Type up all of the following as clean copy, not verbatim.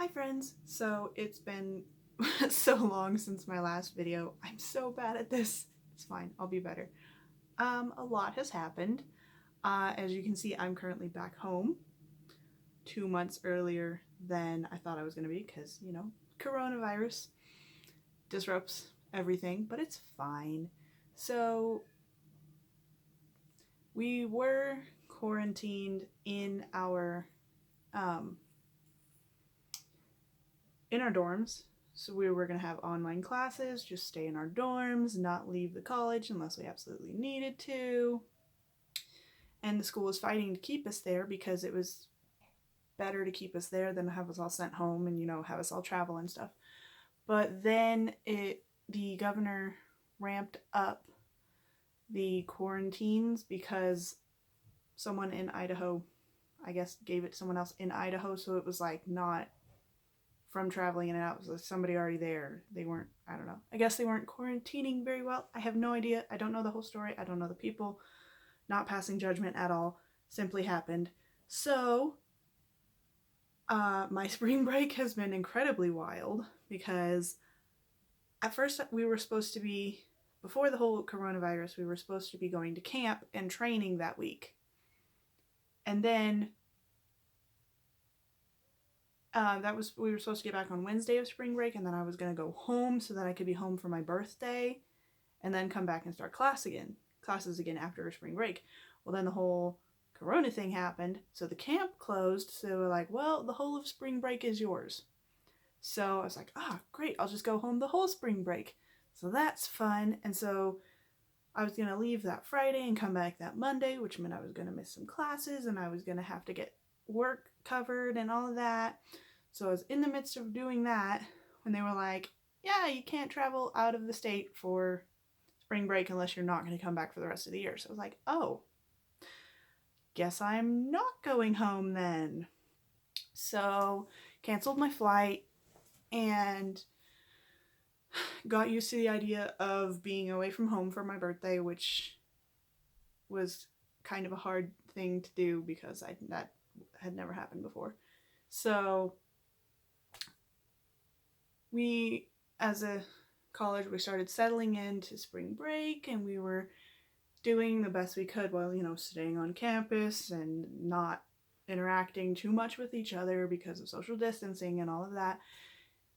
Hi friends! So it's been so long since my last video. I'm so bad at this. It's fine, I'll be better. A lot has happened. As you can see, I'm currently back home 2 months earlier than I thought I was gonna be because, coronavirus disrupts everything, but it's fine. So we were quarantined um, in our dorms. So we were going to have online classes, just stay in our dorms, not leave the college unless we absolutely needed to. And the school was fighting to keep us there because it was better to keep us there than have us all sent home and, have us all travel and stuff. But then the governor ramped up the quarantines because someone in Idaho, I guess, gave it to someone else in Idaho. So it was like not from traveling in and out. Was somebody already there. They weren't, I don't know. I guess they weren't quarantining very well. I have no idea. I don't know the whole story. I don't know the people. Not passing judgment at all. Simply happened. So, my spring break has been incredibly wild because at first we were supposed to be, before the whole coronavirus, we were supposed to be going to camp and training that week. And then we were supposed to get back on Wednesday of spring break, and then I was going to go home so that I could be home for my birthday and then come back and start classes again after spring break. Well, then the whole corona thing happened, so the camp closed, so we're like, well, the whole of spring break is yours. So I was like, great, I'll just go home the whole spring break. So that's fun. And so I was going to leave that Friday and come back that Monday, which meant I was going to miss some classes and I was going to have to get work covered and all of that. So I was in the midst of doing that when they were like, yeah, you can't travel out of the state for spring break unless you're not going to come back for the rest of the year. So I was like, oh, guess I'm not going home then. So canceled my flight and got used to the idea of being away from home for my birthday, which was kind of a hard thing to do because that had never happened before. So we, as a college, we started settling into spring break and we were doing the best we could while, staying on campus and not interacting too much with each other because of social distancing and all of that.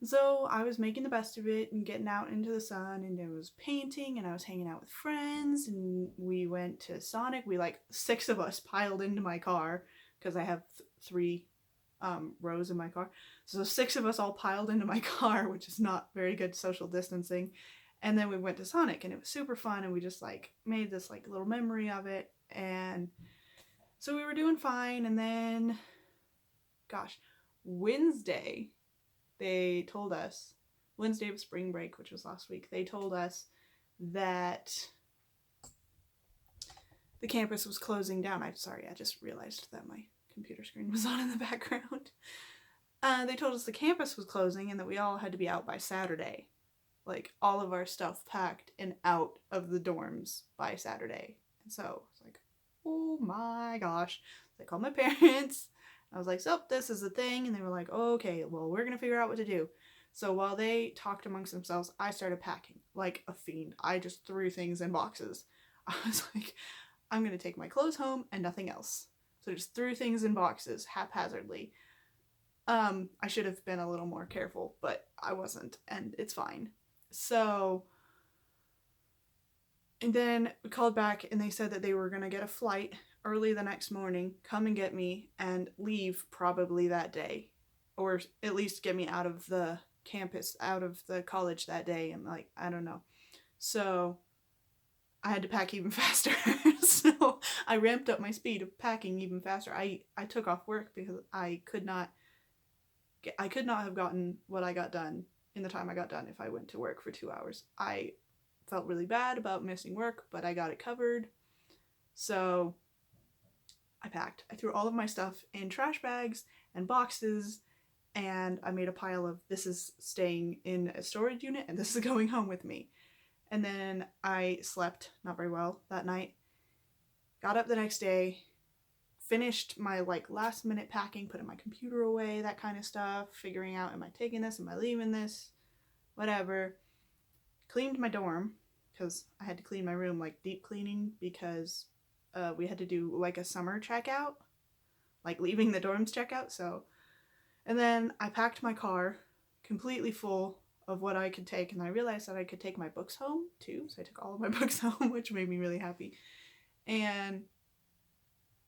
So I was making the best of it and getting out into the sun, and I was painting and I was hanging out with friends, and we went to Sonic. We, like, 6 of us piled into my car because I have 3 rows in my car. So 6 of us all piled into my car, which is not very good social distancing. And then we went to Sonic and it was super fun, and we just like made this like little memory of it. And so we were doing fine. And then, gosh, Wednesday, they told us, Wednesday of spring break, which was last week, they told us that the campus was closing down. I just realized that my computer screen was on in the background. They told us the campus was closing and that we all had to be out by Saturday. Like, all of our stuff packed and out of the dorms by Saturday. And so it's like, oh my gosh. So I called my parents. I was like, so this is the thing. And they were like, oh, okay, well, we're going to figure out what to do. So while they talked amongst themselves, I started packing like a fiend. I just threw things in boxes. I was like, I'm going to take my clothes home and nothing else. So I just threw things in boxes haphazardly. I should have been a little more careful, but I wasn't, and it's fine. So, and then we called back and they said that they were going to get a flight early the next morning, come and get me, and leave probably that day. Or at least get me out of the campus, out of the college that day, and like, I don't know. So, I had to pack even faster. So, I ramped up my speed of packing even faster. I took off work because I could not have gotten what I got done in the time I got done if I went to work for 2 hours. I felt really bad about missing work, but I got it covered. So I packed. I threw all of my stuff in trash bags and boxes, and I made a pile of, this is staying in a storage unit and this is going home with me. And then I slept not very well that night. Got up the next day finished my like last minute packing, putting my computer away, that kind of stuff, figuring out, am I taking this, am I leaving this, whatever. Cleaned my dorm, because I had to clean my room, like deep cleaning, because we had to do like a summer checkout, like leaving the dorms checkout. So, and then I packed my car completely full of what I could take, and I realized that I could take my books home too, so I took all of my books home, which made me really happy. And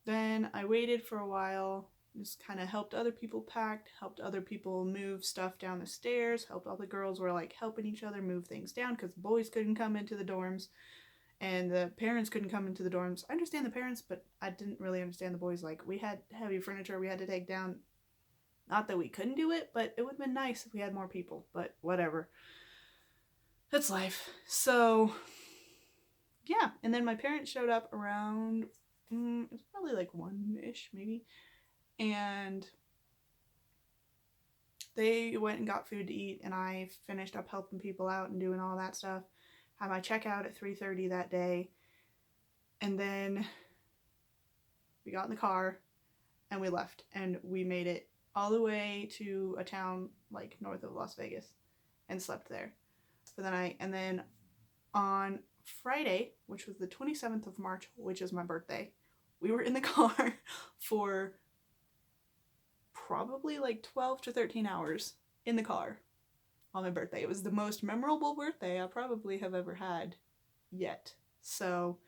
then I waited for a while, just kind of helped other people pack, helped other people move stuff down the stairs, helped all the girls were like helping each other move things down, because the boys couldn't come into the dorms and the parents couldn't come into the dorms. I understand the parents, but I didn't really understand the boys. Like, we had heavy furniture we had to take down. Not that we couldn't do it, but it would have been nice if we had more people, but whatever. That's life. So, yeah. And then my parents showed up around, it was probably like 1-ish, maybe. And they went and got food to eat, and I finished up helping people out and doing all that stuff. Had my checkout at 3:30 that day. And then we got in the car and we left, and we made it all the way to a town like north of Las Vegas and slept there for the night. And then on Friday, which was the 27th of March, which is my birthday, we were in the car for probably like 12 to 13 hours in the car on my birthday. It was the most memorable birthday I probably have ever had yet. So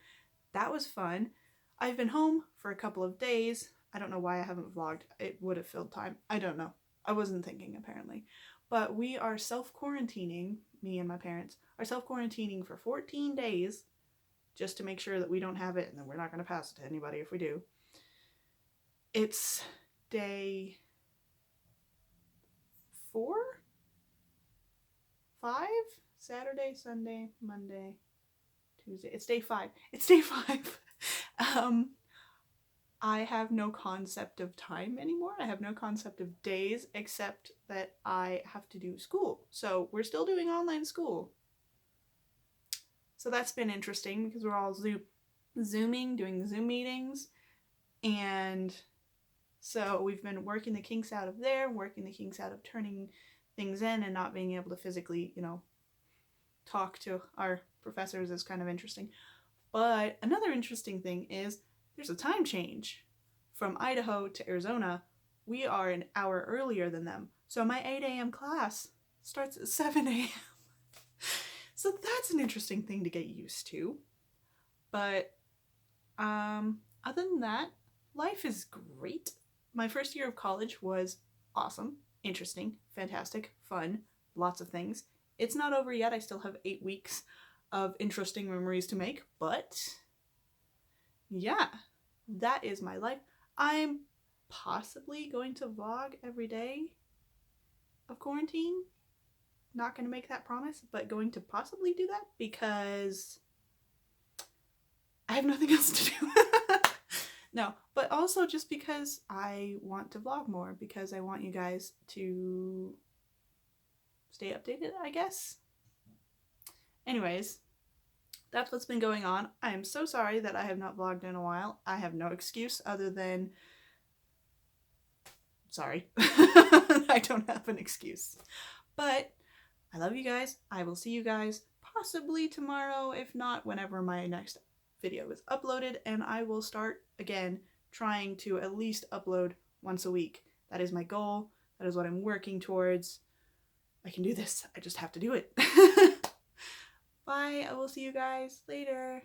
that was fun. I've been home for a couple of days. I don't know why I haven't vlogged. It would have filled time. I don't know. I wasn't thinking, apparently. But we are self-quarantining, me and my parents, are self-quarantining for 14 days just to make sure that we don't have it and that we're not going to pass it to anybody if we do. It's day 4? 5? Saturday, Sunday, Monday, Tuesday. It's day 5. It's day 5. I have no concept of time anymore. I have no concept of days, except that I have to do school. So we're still doing online school. So that's been interesting because we're all Zooming, doing Zoom meetings. And so we've been working the kinks out of there, working the kinks out of turning things in and not being able to physically, talk to our professors is kind of interesting. But another interesting thing is there's a time change. From Idaho to Arizona, we are an hour earlier than them. So my 8 a.m. class starts at 7 a.m. So that's an interesting thing to get used to. But other than that, life is great. My first year of college was awesome, interesting, fantastic, fun, lots of things. It's not over yet. I still have 8 weeks of interesting memories to make, but yeah, that is my life. I'm possibly going to vlog every day of quarantine. Not going to make that promise, but going to possibly do that because I have nothing else to do. No, but also just because I want to vlog more, because I want you guys to stay updated, I guess. Anyways, that's what's been going on. I am so sorry that I have not vlogged in a while. I have no excuse other than sorry. I don't have an excuse. But I love you guys. I will see you guys possibly tomorrow, if not whenever my next video is uploaded, and I will start again trying to at least upload once a week. That is my goal. That is what I'm working towards. I can do this. I just have to do it. Bye. I will see you guys later.